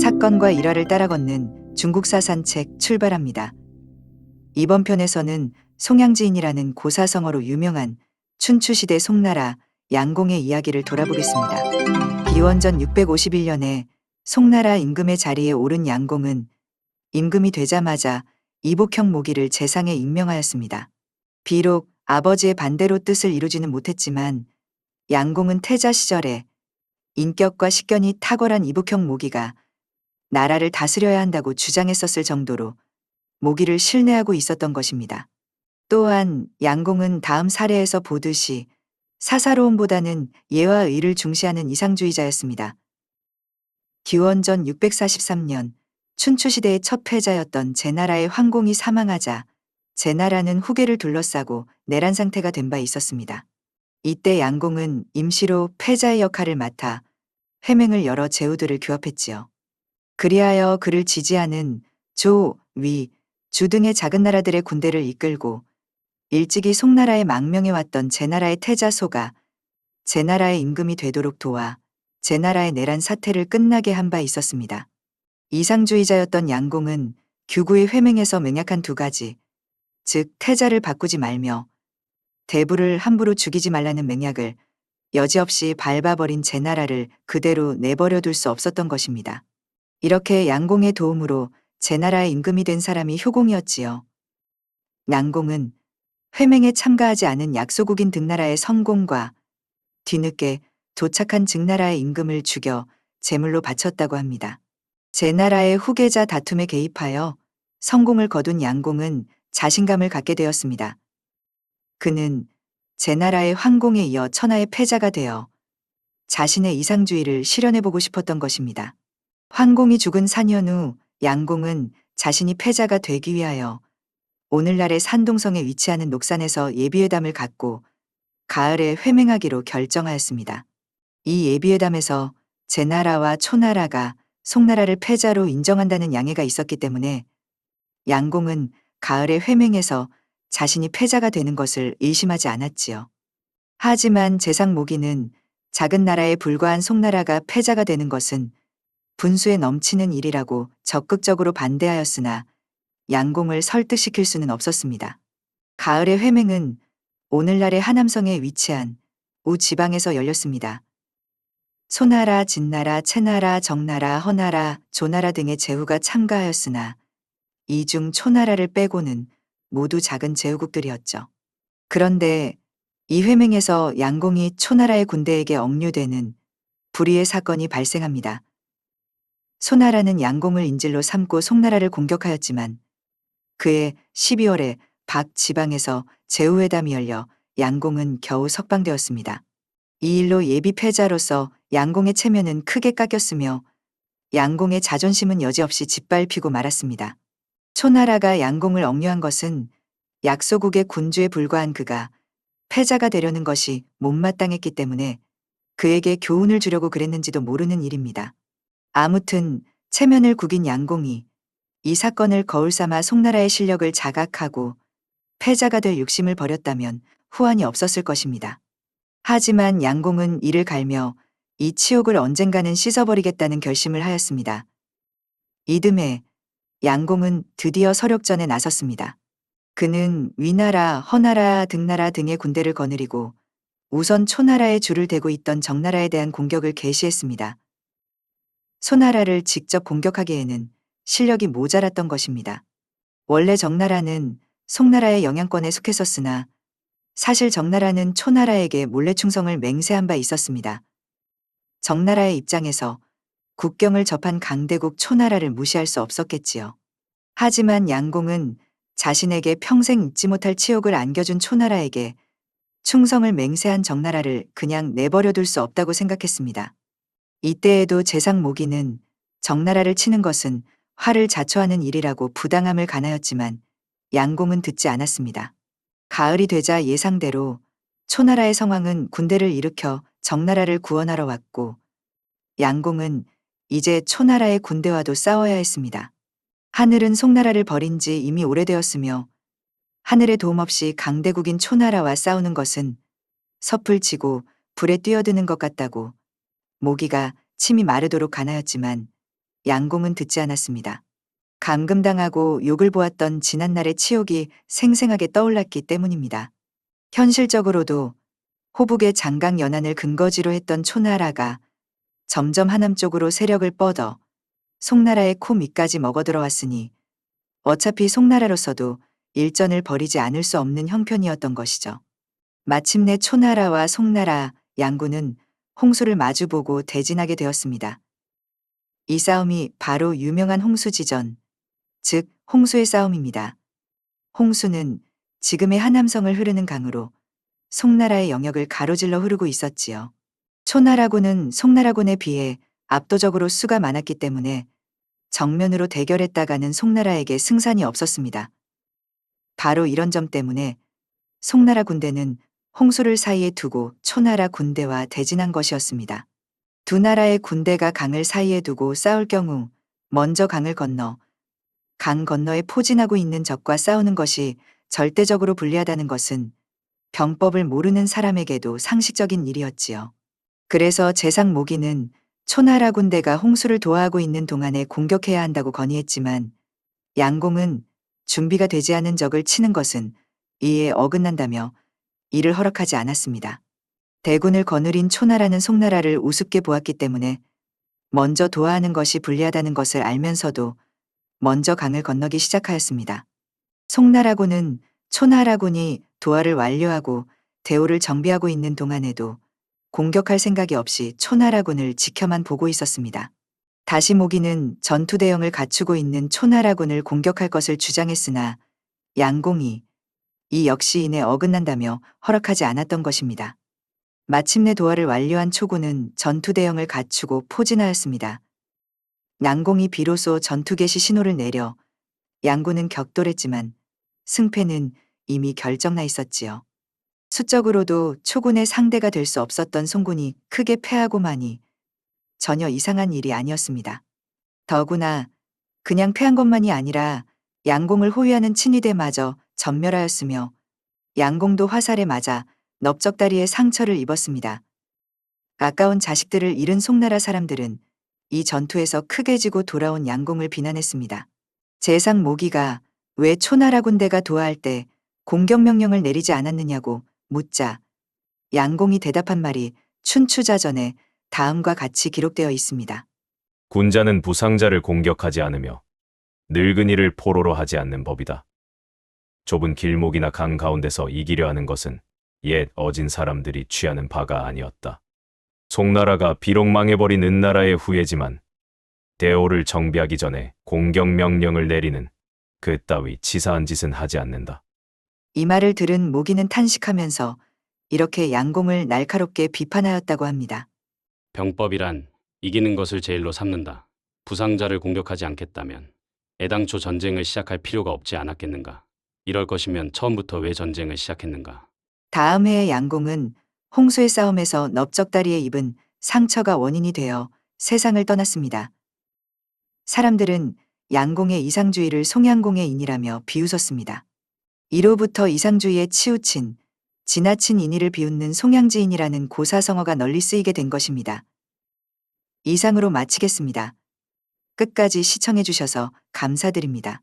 사건과 일화를 따라 걷는 중국사 산책 출발합니다. 이번 편에서는 송양지인이라는 고사성어로 유명한 춘추시대 송나라 양공의 이야기를 돌아보겠습니다. 기원전 651년에 송나라 임금의 자리에 오른 양공은 임금이 되자마자 이복형 모기를 재상에 임명하였습니다. 비록 아버지의 반대로 뜻을 이루지는 못했지만 양공은 태자 시절에 인격과 식견이 탁월한 이복형 모기가 나라를 다스려야 한다고 주장했었을 정도로 모기를 신뢰하고 있었던 것입니다. 또한 양공은 다음 사례에서 보듯이 사사로움보다는 예와 의를 중시하는 이상주의자였습니다. 기원전 643년 춘추시대의 첫 패자였던 제나라의 황공이 사망하자 제나라는 후계를 둘러싸고 내란 상태가 된 바 있었습니다. 이때 양공은 임시로 패자의 역할을 맡아 회맹을 열어 제후들을 규합했지요. 그리하여 그를 지지하는 조, 위, 주 등의 작은 나라들의 군대를 이끌고 일찍이 송나라에 망명해왔던 제나라의 태자소가 제나라의 임금이 되도록 도와 제나라의 내란 사태를 끝나게 한 바 있었습니다. 이상주의자였던 양공은 규구의 회맹에서 맹약한 두 가지, 즉 태자를 바꾸지 말며 대부를 함부로 죽이지 말라는 맹약을 여지없이 밟아버린 제나라를 그대로 내버려둘 수 없었던 것입니다. 이렇게 양공의 도움으로 제나라의 임금이 된 사람이 효공이었지요. 양공은 회맹에 참가하지 않은 약소국인 등나라의 성공과 뒤늦게 도착한 증나라의 임금을 죽여 제물로 바쳤다고 합니다. 제나라의 후계자 다툼에 개입하여 성공을 거둔 양공은 자신감을 갖게 되었습니다. 그는 제나라의 황공에 이어 천하의 패자가 되어 자신의 이상주의를 실현해보고 싶었던 것입니다. 황공이 죽은 4년 후 양공은 자신이 패자가 되기 위하여 오늘날의 산동성에 위치하는 녹산에서 예비회담을 갖고 가을에 회맹하기로 결정하였습니다. 이 예비회담에서 제나라와 초나라가 송나라를 패자로 인정한다는 양해가 있었기 때문에 양공은 가을에 회맹해서 자신이 패자가 되는 것을 의심하지 않았지요. 하지만 제상 모기는 작은 나라에 불과한 송나라가 패자가 되는 것은 분수에 넘치는 일이라고 적극적으로 반대하였으나 양공을 설득시킬 수는 없었습니다. 가을의 회맹은 오늘날의 하남성에 위치한 우 지방에서 열렸습니다. 소나라, 진나라, 채나라, 정나라, 허나라, 조나라 등의 제후가 참가하였으나 이 중 초나라를 빼고는 모두 작은 제후국들이었죠. 그런데 이 회맹에서 양공이 초나라의 군대에게 억류되는 불의의 사건이 발생합니다. 소나라는 양공을 인질로 삼고 송나라를 공격하였지만 그해 12월에 박 지방에서 제후회담이 열려 양공은 겨우 석방되었습니다. 이 일로 예비 패자로서 양공의 체면은 크게 깎였으며 양공의 자존심은 여지없이 짓밟히고 말았습니다. 초나라가 양공을 억류한 것은 약소국의 군주에 불과한 그가 패자가 되려는 것이 못마땅했기 때문에 그에게 교훈을 주려고 그랬는지도 모르는 일입니다. 아무튼 체면을 구긴 양공이 이 사건을 거울 삼아 송나라의 실력을 자각하고 패자가 될 욕심을 버렸다면 후환이 없었을 것입니다. 하지만 양공은 이를 갈며 이 치욕을 언젠가는 씻어버리겠다는 결심을 하였습니다. 이듬해 양공은 드디어 서력전에 나섰습니다. 그는 위나라, 허나라, 등나라 등의 군대를 거느리고 우선 초나라의 줄을 대고 있던 정나라에 대한 공격을 개시했습니다. 소나라를 직접 공격하기에는 실력이 모자랐던 것입니다. 원래 정나라는 송나라의 영향권에 속했었으나 사실 정나라는 초나라에게 몰래 충성을 맹세한 바 있었습니다. 정나라의 입장에서 국경을 접한 강대국 초나라를 무시할 수 없었겠지요. 하지만 양공은 자신에게 평생 잊지 못할 치욕을 안겨준 초나라에게 충성을 맹세한 정나라를 그냥 내버려둘 수 없다고 생각했습니다. 이때에도 제상 모기는 정나라를 치는 것은 화를 자초하는 일이라고 부당함을 간하였지만 양공은 듣지 않았습니다. 가을이 되자 예상대로 초나라의 성왕은 군대를 일으켜 정나라를 구원하러 왔고 양공은 이제 초나라의 군대와도 싸워야 했습니다. 하늘은 송나라를 버린 지 이미 오래되었으며 하늘의 도움 없이 강대국인 초나라와 싸우는 것은 섣불지고 불에 뛰어드는 것 같다고 모기가 침이 마르도록 간하였지만 양공은 듣지 않았습니다. 감금당하고 욕을 보았던 지난날의 치욕이 생생하게 떠올랐기 때문입니다. 현실적으로도 호북의 장강 연안을 근거지로 했던 초나라가 점점 하남 쪽으로 세력을 뻗어 송나라의 코 밑까지 먹어들어왔으니 어차피 송나라로서도 일전을 벌이지 않을 수 없는 형편이었던 것이죠. 마침내 초나라와 송나라 양군은 홍수를 마주보고 대진하게 되었습니다. 이 싸움이 바로 유명한 홍수지전, 즉 홍수의 싸움입니다. 홍수는 지금의 하남성을 흐르는 강으로 송나라의 영역을 가로질러 흐르고 있었지요. 초나라군은 송나라군에 비해 압도적으로 수가 많았기 때문에 정면으로 대결했다가는 송나라에게 승산이 없었습니다. 바로 이런 점 때문에 송나라 군대는 홍수를 사이에 두고 초나라 군대와 대진한 것이었습니다. 두 나라의 군대가 강을 사이에 두고 싸울 경우 먼저 강을 건너 강 건너에 포진하고 있는 적과 싸우는 것이 절대적으로 불리하다는 것은 병법을 모르는 사람에게도 상식적인 일이었지요. 그래서 재상 모기는 초나라 군대가 홍수를 도하고 있는 동안에 공격해야 한다고 건의했지만 양공은 준비가 되지 않은 적을 치는 것은 이에 어긋난다며 이를 허락하지 않았습니다. 대군을 거느린 초나라는 송나라를 우습게 보았기 때문에 먼저 도하하는 것이 불리하다는 것을 알면서도 먼저 강을 건너기 시작하였습니다. 송나라군은 초나라군이 도하를 완료하고 대오를 정비하고 있는 동안에도 공격할 생각이 없이 초나라군을 지켜만 보고 있었습니다. 다시 모기는 전투 대형을 갖추고 있는 초나라군을 공격할 것을 주장했으나 양공이 이 역시 이내 어긋난다며 허락하지 않았던 것입니다. 마침내 도하를 완료한 초군은 전투 대형을 갖추고 포진하였습니다. 양공이 비로소 전투 개시 신호를 내려 양군은 격돌했지만 승패는 이미 결정나 있었지요. 수적으로도 초군의 상대가 될 수 없었던 송군이 크게 패하고마니 전혀 이상한 일이 아니었습니다. 더구나 그냥 패한 것만이 아니라 양공을 호위하는 친위대마저 전멸하였으며 양공도 화살에 맞아 넓적다리에 상처를 입었습니다. 아까운 자식들을 잃은 송나라 사람들은 이 전투에서 크게 지고 돌아온 양공을 비난했습니다. 재상 모기가 왜 초나라 군대가 도하할 때 공격 명령을 내리지 않았느냐고 묻자 양공이 대답한 말이 춘추자전에 다음과 같이 기록되어 있습니다. 군자는 부상자를 공격하지 않으며 늙은이를 포로로 하지 않는 법이다. 좁은 길목이나 강 가운데서 이기려 하는 것은 옛 어진 사람들이 취하는 바가 아니었다. 송나라가 비록 망해버린 은나라의 후예지만 대오를 정비하기 전에 공격 명령을 내리는 그따위 치사한 짓은 하지 않는다. 이 말을 들은 모기는 탄식하면서 이렇게 양공을 날카롭게 비판하였다고 합니다. 병법이란 이기는 것을 제일로 삼는다. 부상자를 공격하지 않겠다면 애당초 전쟁을 시작할 필요가 없지 않았겠는가. 이럴 것이면 처음부터 왜 전쟁을 시작했는가. 다음 해의 양공은 홍수의 싸움에서 넓적다리에 입은 상처가 원인이 되어 세상을 떠났습니다. 사람들은 양공의 이상주의를 송양공의 인이라며 비웃었습니다. 이로부터 이상주의에 치우친 지나친 인의를 비웃는 송양지인이라는 고사성어가 널리 쓰이게 된 것입니다. 이상으로 마치겠습니다. 끝까지 시청해 주셔서 감사드립니다.